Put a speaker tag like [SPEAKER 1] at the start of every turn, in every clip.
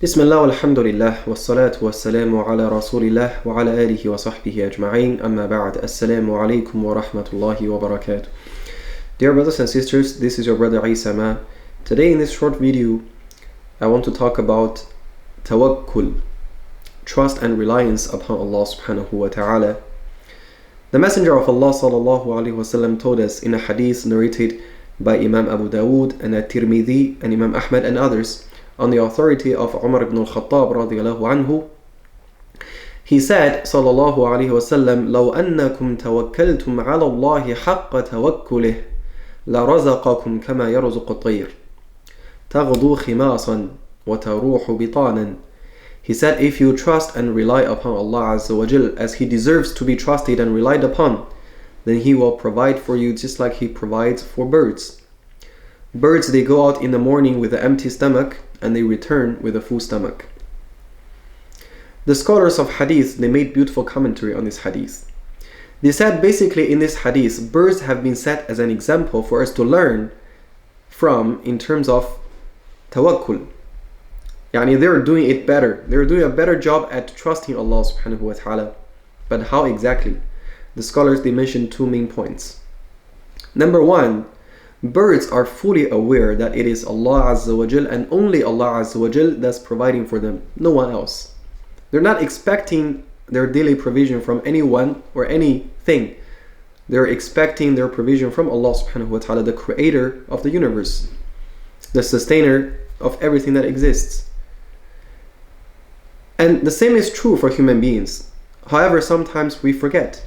[SPEAKER 1] بسم الله والحمد لله والصلاة والسلام على رسول الله وعلى آله وصحبه أجمعين أما بعد السلام عليكم ورحمة الله وبركاته. Dear brothers and sisters, this is your brother Isa Ma. Today in this short video I want to talk about Tawakkul, trust and reliance upon Allah subhanahu wa ta'ala. The Messenger of Allah sallallahu alaihi wasallam told us in a hadith narrated by Imam Abu Dawood and At-Tirmidhi and Imam Ahmad and others, on the authority of Umar ibn al-Khattab radiyallahu anhu, he said sallallahu alayhi wasallam, لو أنكم توكلتم على الله حق توكله لرزقكم كما يرزق الطير تغدو خماصا وتروح بطانا. He said, if you trust and rely upon Allah Azza wa Jal as He deserves to be trusted and relied upon, then He will provide for you just like He provides for birds. Birds, they go out in the morning with an empty stomach and they return with a full stomach. The scholars of hadith, they made beautiful commentary on this hadith. They said basically in this hadith, birds have been set as an example for us to learn from in terms of tawakkul. Yani they're doing it better. They're doing a better job at trusting Allah subhanahu wa ta'ala. But how exactly? The scholars, they mentioned two main points. Number one, birds are fully aware that it is Allah Azza wa Jal and only Allah Azza wa Jal that's providing for them, no one else. They're not expecting their daily provision from anyone or anything. They're expecting their provision from Allah subhanahu wa ta'ala, the creator of the universe, the sustainer of everything that exists. And the same is true for human beings. However, sometimes we forget.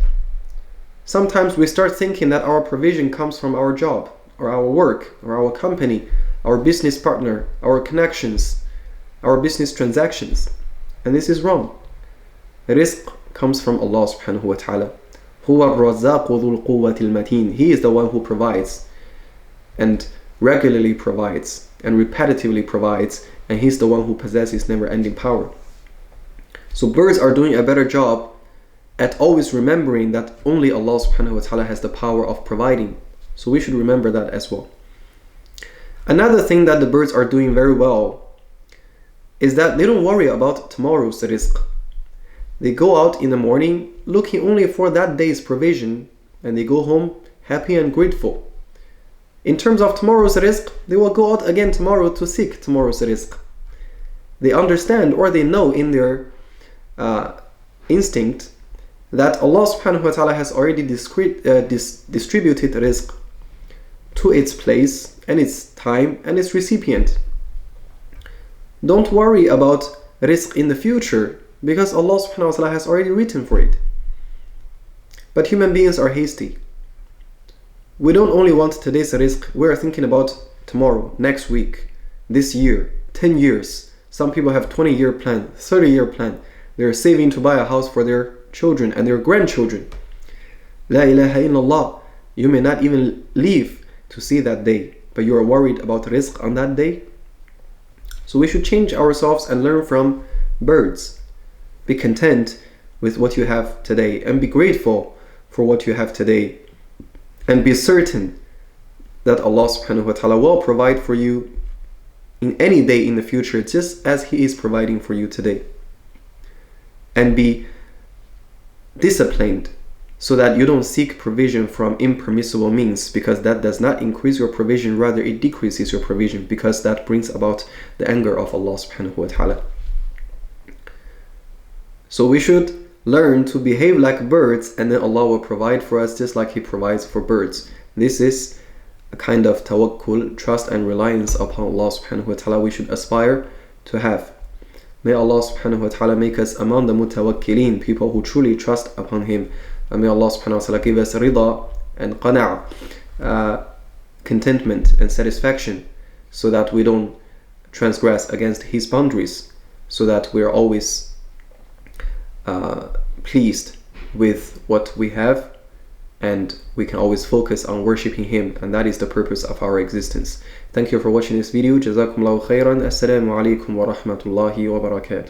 [SPEAKER 1] Sometimes we start thinking that our provision comes from our job, or our work, or our company, our business partner, our connections, our business transactions. And this is wrong. Rizq comes from Allah subhanahu wa ta'ala. هُوَ الرَّزَّاقُ ذُو الْقُوَّةِ الْمَتِينِ. He is the one who provides, and regularly provides, and repetitively provides, and He's the one who possesses never-ending power. So birds are doing a better job at always remembering that only Allah subhanahu wa ta'ala has the power of providing. So we should remember that as well. Another thing that the birds are doing very well is that they don't worry about tomorrow's rizq. They go out in the morning looking only for that day's provision, and they go home happy and grateful. In terms of tomorrow's rizq, they will go out again tomorrow to seek tomorrow's rizq. They understand, or they know in their instinct, that Allah subhanahu wa ta'ala has already distributed rizq to its place and its time and its recipient. Don't worry about rizq in the future, because Allah subhanahu wa ta'ala has already written for it. But human beings are hasty. We don't only want today's rizq, we are thinking about tomorrow, next week, this year, 10 years. Some people have 20-year plan, 30-year plan. They're saving to buy a house for their children and their grandchildren. La ilaha illallah. You may not even live to see that day, but you are worried about rizq on that day. So we should change ourselves and learn from birds. Be content with what you have today and be grateful for what you have today, and be certain that Allah subhanahu wa ta'ala will provide for you in any day in the future, just as He is providing for you today. And be disciplined so that you don't seek provision from impermissible means, because that does not increase your provision, rather it decreases your provision, because that brings about the anger of Allah subhanahu wa ta'ala. So we should learn to behave like birds, and then Allah will provide for us just like He provides for birds. This is a kind of tawakkul, trust and reliance upon Allah subhanahu wa ta'ala we should aspire to have. May Allah subhanahu wa ta'ala make us among the mutawakkilin, people who truly trust upon Him. And may Allah subhanahu wa ta'ala give us rida and qana', contentment and satisfaction, so that we don't transgress against His boundaries, so that we are always pleased with what we have, and we can always focus on worshipping Him, and that is the purpose of our existence. Thank you for watching this video. Jazakumullahu khairan. Assalamu alaikum wa rahmatullahi wa barakatuh.